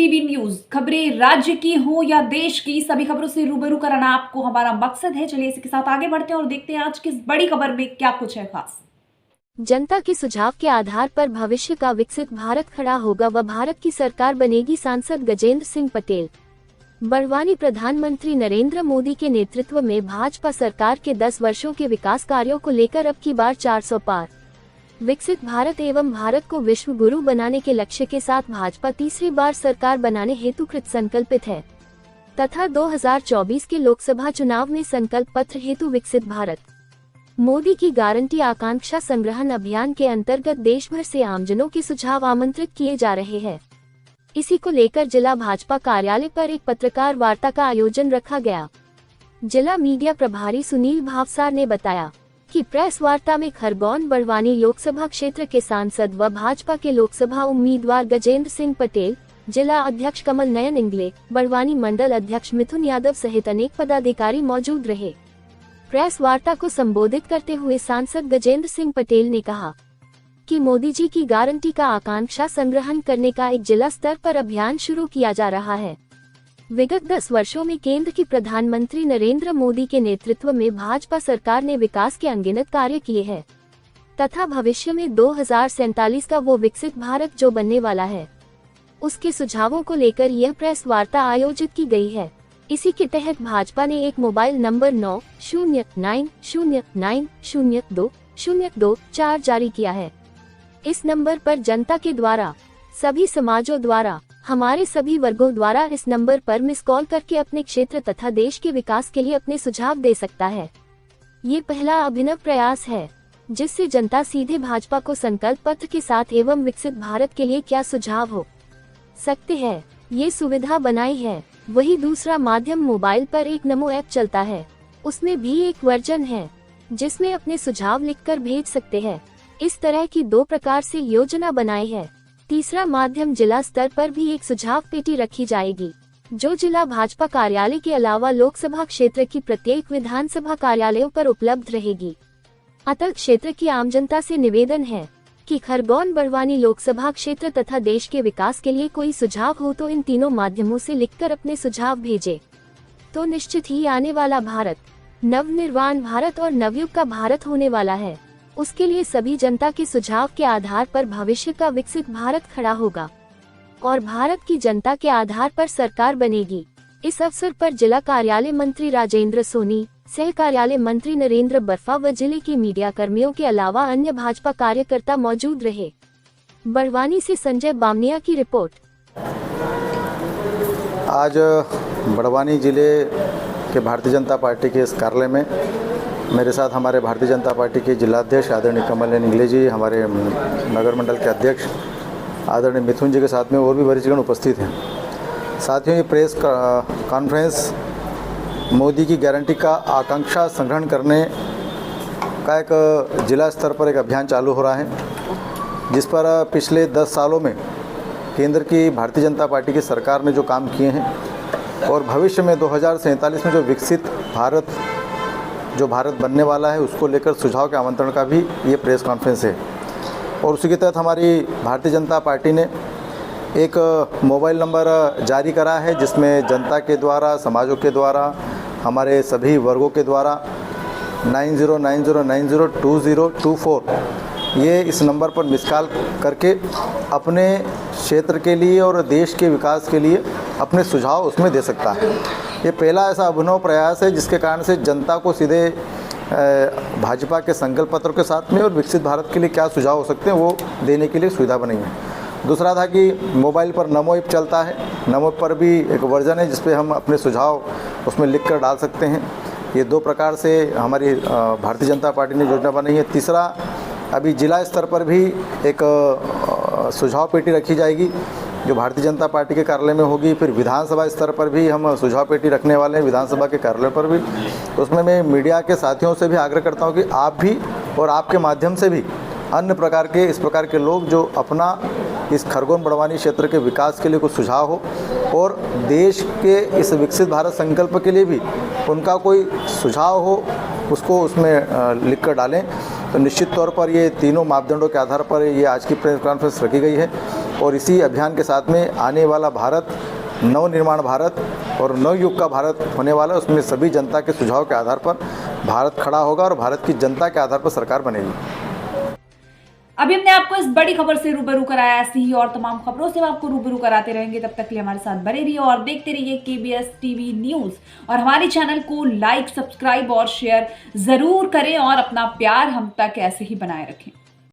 TV news, खबरें राज्य की हो या देश की, सभी खबरों से रूबरू कराना आपको हमारा मकसद है। चलिए इसी के साथ आगे बढ़ते हैं और देखते हैं आज किस बड़ी खबर में क्या कुछ है खास। जनता के सुझाव के आधार पर भविष्य का विकसित भारत खड़ा होगा व भारत की सरकार बनेगी। सांसद गजेंद्र सिंह पटेल। बड़वानी। प्रधानमंत्री नरेंद्र मोदी के नेतृत्व में भाजपा सरकार के 10 वर्षों के विकास कार्यों को लेकर अब की बार 400 पार। विकसित भारत एवं भारत को विश्व गुरु बनाने के लक्ष्य के साथ भाजपा तीसरी बार सरकार बनाने हेतु कृत संकल्पित है तथा 2024 के लोकसभा चुनाव में संकल्प पत्र हेतु विकसित भारत मोदी की गारंटी आकांक्षा संग्रहण अभियान के अंतर्गत देश भर से आमजनों के सुझाव आमंत्रित किए जा रहे हैं। इसी को लेकर जिला भाजपा कार्यालय पर एक पत्रकार वार्ता का आयोजन रखा गया। जिला मीडिया प्रभारी सुनील भावसार ने बताया कि प्रेस वार्ता में खरगोन बड़वानी लोकसभा क्षेत्र के सांसद व भाजपा के लोकसभा उम्मीदवार गजेंद्र सिंह पटेल, जिला अध्यक्ष कमल नयन इंगले, बड़वानी मंडल अध्यक्ष मिथुन यादव सहित अनेक पदाधिकारी मौजूद रहे। प्रेस वार्ता को संबोधित करते हुए सांसद गजेंद्र सिंह पटेल ने कहा कि मोदी जी की गारंटी का आकांक्षा संग्रहण करने का एक जिला स्तर पर अभियान शुरू किया जा रहा है। विगत 10 वर्षों में केंद्र की प्रधानमंत्री नरेंद्र मोदी के नेतृत्व में भाजपा सरकार ने विकास के अनगिनत कार्य किए हैं तथा भविष्य में 2047 का वो विकसित भारत जो बनने वाला है, उसके सुझावों को लेकर यह प्रेस वार्ता आयोजित की गई है। इसी के तहत भाजपा ने एक मोबाइल नंबर 9090902004 जारी किया है। इस नंबर पर जनता के द्वारा, सभी समाजों द्वारा, हमारे सभी वर्गों द्वारा इस नंबर पर मिस कॉल करके अपने क्षेत्र तथा देश के विकास के लिए अपने सुझाव दे सकता है। ये पहला अभिनव प्रयास है जिससे जनता सीधे भाजपा को संकल्प पत्र के साथ एवं विकसित भारत के लिए क्या सुझाव हो सकते हैं, ये सुविधा बनाई है। वही दूसरा माध्यम मोबाइल पर एक नमो ऐप चलता है, उसमें भी एक वर्जन है जिसमें अपने सुझाव लिखकर भेज सकते हैं। इस तरह की 2 प्रकार से योजना बनाई है। तीसरा माध्यम जिला स्तर पर भी एक सुझाव पेटी रखी जाएगी जो जिला भाजपा कार्यालय के अलावा लोकसभा क्षेत्र की प्रत्येक विधानसभा कार्यालयों पर उपलब्ध रहेगी। अतः क्षेत्र की आम जनता से निवेदन है कि खरगोन बड़वानी लोकसभा क्षेत्र तथा देश के विकास के लिए कोई सुझाव हो तो इन तीनों माध्यमों से लिखकर अपने सुझाव भेजे तो निश्चित ही आने वाला भारत नवनिर्माण भारत और नवयुग का भारत होने वाला है। उसके लिए सभी जनता के सुझाव के आधार पर भविष्य का विकसित भारत खड़ा होगा और भारत की जनता के आधार पर सरकार बनेगी। इस अवसर पर जिला कार्यालय मंत्री राजेंद्र सोनी, सह कार्यालय मंत्री नरेंद्र बर्फा व जिले के मीडिया कर्मियों के अलावा अन्य भाजपा कार्यकर्ता मौजूद रहे। बड़वानी से संजय बामनिया की रिपोर्ट। आज बड़वानी जिले के भारतीय जनता पार्टी के इस कार्यालय में मेरे साथ हमारे भारतीय जनता पार्टी के जिलाध्यक्ष आदरणीय कमल नयन इंगले जी, हमारे नगर मंडल के अध्यक्ष आदरणीय मिथुन जी के साथ में और भी वरिष्ठगण उपस्थित हैं। साथियों, ये प्रेस कॉन्फ्रेंस मोदी की गारंटी का आकांक्षा संग्रहण करने का एक जिला स्तर पर एक अभियान चालू हो रहा है, जिस पर पिछले 10 सालों में केंद्र की भारतीय जनता पार्टी की सरकार ने जो काम किए हैं और भविष्य में 2047 में जो विकसित भारत जो भारत बनने वाला है उसको लेकर सुझाव के आमंत्रण का भी ये प्रेस कॉन्फ्रेंस है। और उसी के तहत हमारी भारतीय जनता पार्टी ने एक मोबाइल नंबर जारी करा है जिसमें जनता के द्वारा, समाजों के द्वारा, हमारे सभी वर्गों के द्वारा 9090902024 ये इस नंबर पर मिस कॉल करके अपने क्षेत्र के लिए और देश के विकास के लिए अपने सुझाव उसमें दे सकता है। ये पहला ऐसा अभिनव प्रयास है जिसके कारण से जनता को सीधे भाजपा के संकल्प पत्र के साथ में और विकसित भारत के लिए क्या सुझाव हो सकते हैं वो देने के लिए सुविधा बनी है। दूसरा था कि मोबाइल पर नमो ऐप चलता है, नमो ऐप पर भी एक वर्जन है जिस पे हम अपने सुझाव उसमें लिख कर डाल सकते हैं। ये 2 प्रकार से हमारी भारतीय जनता पार्टी ने योजना बनाई है। तीसरा, अभी जिला स्तर पर भी एक सुझाव पेटी रखी जाएगी जो भारतीय जनता पार्टी के कार्यालय में होगी। फिर विधानसभा स्तर पर भी हम सुझाव पेटी रखने वाले हैं, विधानसभा के कार्यालय पर भी। उसमें मैं मीडिया के साथियों से भी आग्रह करता हूं कि आप भी और आपके माध्यम से भी अन्य प्रकार के इस प्रकार के लोग जो अपना इस खरगोन बड़वानी क्षेत्र के विकास के लिए कुछ सुझाव हो और देश के इस विकसित भारत संकल्प के लिए भी उनका कोई सुझाव हो उसको उसमें लिख कर डालें। तो निश्चित तौर पर ये तीनों मापदंडों के आधार पर ये आज की प्रेस कॉन्फ्रेंस रखी गई है। और इसी अभियान के साथ में आने वाला भारत नवनिर्माण भारत और नवयुग का भारत होने वाला है। उसमें सभी जनता के सुझाव के आधार पर भारत खड़ा होगा और भारत की जनता के आधार पर सरकार बनेगी। अभी हमने आपको इस बड़ी खबर से रूबरू कराया। ऐसी ही और तमाम खबरों से हम आपको रूबरू कराते रहेंगे। तब तक के लिए हमारे साथ बने रहिए और देखते रहिए KBS TV न्यूज़। और हमारे चैनल को लाइक, सब्सक्राइब और शेयर जरूर करें और अपना प्यार हम तक ऐसे ही बनाए रखें।